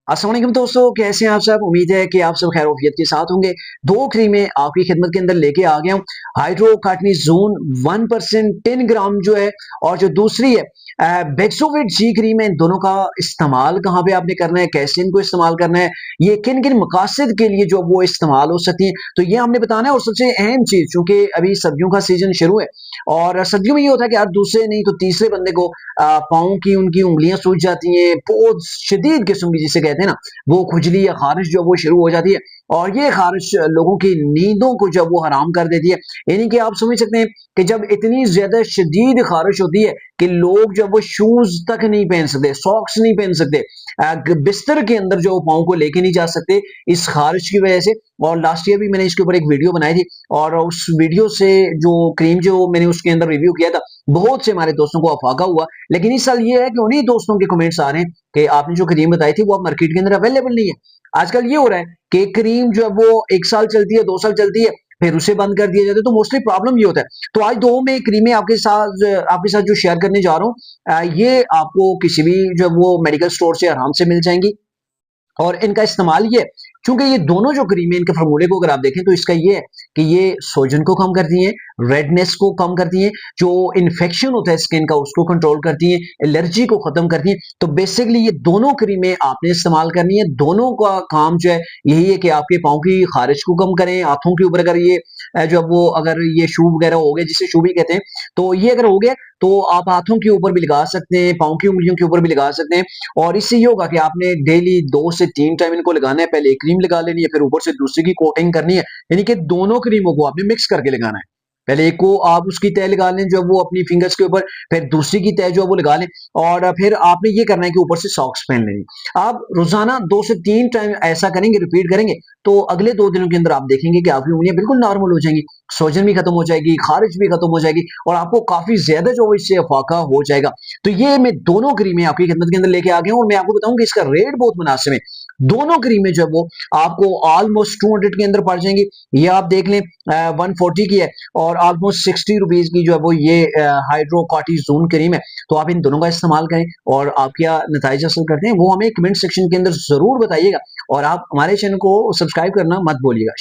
अस्सलाम वालेकुम दोस्तों, कैसे हैं आप सब। उम्मीद है कि आप सब खैर वफियत के साथ होंगे। दो क्रीमें आपकी खिदमत के अंदर लेके आ गया हूँ। हाइड्रोकार्टिसोन 1% 10 ग्राम जो है, और जो दूसरी है बेक्सोविट जी क्रीम है। इन दोनों का इस्तेमाल कहाँ पे आपने करना है, कैसे इनको इस्तेमाल करना है, ये किन किन मकासद के लिए जो वो इस्तेमाल हो सकती है, तो ये हमने बताना है। और सबसे अहम चीज, चूंकि अभी सर्दियों का सीजन शुरू है और सर्दियों में ये होता है कि यार दूसरे नहीं तो तीसरे बंदे को पाँव की उनकी उंगलियां सूज जाती हैं, बहुत शदीद किस्म की जिसे कहते हैं ना, वो खुजली या खारिश जो वो शुरू हो जाती है। और ये खारिश लोगों की नींदों को जब वो हराम कर देती है, यानी कि आप समझ सकते हैं कि जब इतनी ज्यादा शदीद खारिश होती है कि लोग जब वो शूज तक नहीं पहन सकते, सॉक्स नहीं पहन सकते, बिस्तर के अंदर जो पाँव को लेके नहीं जा सकते इस खारिश की वजह से। और लास्ट ईयर भी मैंने इसके ऊपर एक वीडियो बनाई थी, और उस वीडियो से जो क्रीम जो मैंने उसके अंदर रिव्यू किया था, बहुत से हमारे दोस्तों को अफाका हुआ। लेकिन इस साल ये है कि उन्हीं दोस्तों के कमेंट्स आ रहे हैं कि आपने जो क्रीम बताई थी वो अब मार्केट के अंदर अवेलेबल नहीं है। आजकल ये हो रहा है कि क्रीम जो है वो 1 साल चलती है, 2 साल चलती है, फिर उसे बंद कर दिया जाता है। तो मोस्टली प्रॉब्लम ये होता है। तो आज दो में क्रीमें आपके साथ जो शेयर करने जा रहा हूँ, ये आपको किसी भी जो वो मेडिकल स्टोर से आराम से मिल जाएंगी। और इनका इस्तेमाल ये, चूंकि ये दोनों जो क्रीमें इनके फार्मूले को अगर आप देखें तो इसका ये है कि ये सोजन को कम करती हैं, रेडनेस को कम करती हैं, जो इन्फेक्शन होता है स्किन का उसको कंट्रोल करती हैं, एलर्जी को खत्म करती हैं। तो बेसिकली ये दोनों क्रीमें आपने इस्तेमाल करनी है। दोनों का काम जो है यही है कि आपके पाँव की खारिश को कम करें। हाथों के ऊपर अगर ये जो वो अगर ये शू वगैरह हो गए, जिसे शू भी कहते हैं, तो ये अगर हो गया तो आप हाथों के ऊपर भी लगा सकते हैं, पाँव की उंगलियों के ऊपर भी लगा सकते हैं। और इससे ये होगा कि आपने डेली 2 से 3 टाइम इनको लगाना है। पहले एक क्रीम लगा लेनी है, फिर ऊपर से दूसरी की कोटिंग करनी है, यानी कि दोनों क्रीमों को आपने मिक्स करके लगाना है। पहले एक को आप उसकी तय लगा लें जो वो अपनी फिंगर्स के ऊपर, फिर दूसरी की तय जो वो लगा लें, और फिर आपने ये करना है कि ऊपर से सॉक्स पहन लेनी। आप रोजाना 2 से 3 टाइम ऐसा करेंगे, रिपीट करेंगे, तो अगले 2 दिनों के अंदर आप देखेंगे कि आपकी उंगलियां बिल्कुल नॉर्मल हो जाएंगी, सोजन भी खत्म हो जाएगी, खारिश भी खत्म हो जाएगी, और आपको काफी ज्यादा जो इससे अफाका हो जाएगा। तो ये मैं दोनों क्रीमें आपकी खिदमत के अंदर लेके आ गया हूं, और मैं आपको बताऊंगा इसका रेट बहुत मुनासिब है। दोनों क्रीमें जो है वो आपको ऑलमोस्ट 200 के अंदर पड़ जाएंगी। ये आप देख लें 140 की है, और ऑलमोस्ट 60 रुपीज की जो है वो ये हाइड्रोकॉर्टिसोन क्रीम है। तो आप इन दोनों का इस्तेमाल करें, और आप क्या नतीजा हासिल करते हैं वो हमें कमेंट सेक्शन के अंदर जरूर बताइएगा। और आप हमारे चैनल को सब्सक्राइब करना मत भूलिएगा।